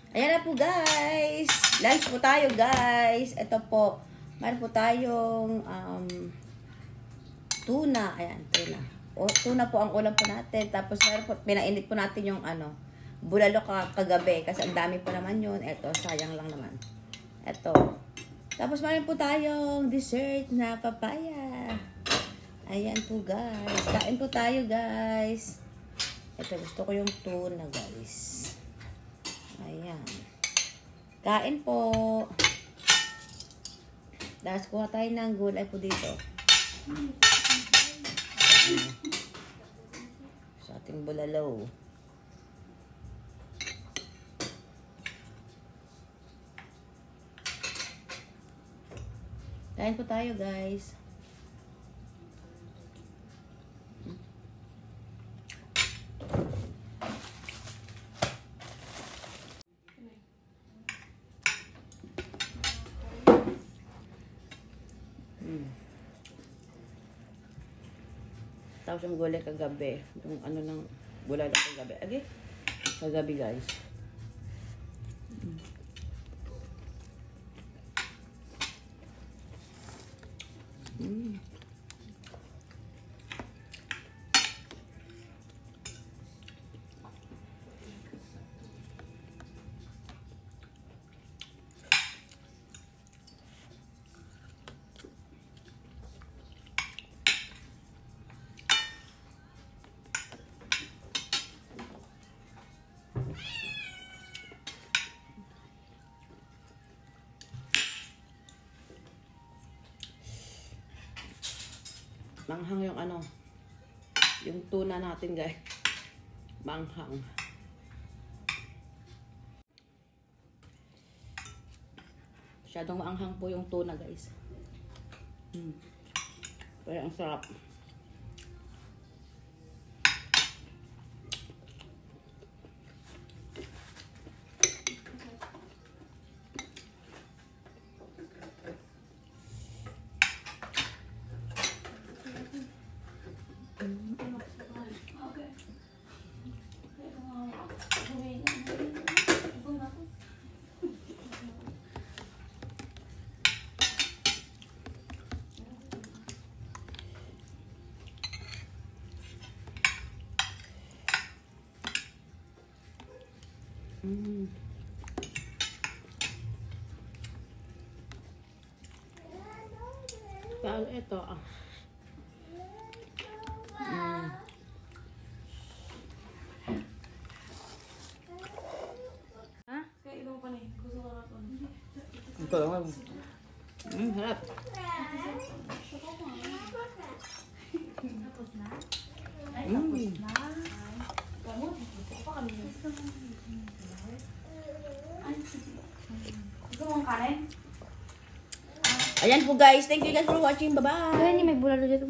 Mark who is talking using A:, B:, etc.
A: Ayan na po guys. Lunch po tayo guys. Ito po. Meron po tayong tuna. Ayan, tuna. O, tuna po ang ulam po natin. Tapos meron po, pinainit po natin yung bulalo kagabi. Kasi ang dami po naman yun. Ito, sayang lang naman. Ito. Tapos meron po tayong dessert na papaya. Ayan po guys. Kain po tayo guys. Ito, gusto ko yung tuna guys. Ayan. Kain po. Tapos kuha tayo ng gulay po dito. Sa ating bulalo. Kain po tayo guys. Tapos yung gulay kagabi. Yung ng bulalo kagabi. Okay? Kagabi guys. Manghang yung yung tuna natin guys. Manghang. Masyadong maanghang po yung tuna guys. Kaya ang sarap. Kaya ito
B: Kaya ito pa na yun. Gusto ko na ito.
A: Ito lang. Harap.
B: Tapos na? Ay, tapos na. Gamot. Gusto ko pa kami. Gusto mong kanin?
A: Ayan po guys. Thank you guys for watching. Bye-bye.
C: Kaya may bulalo dito.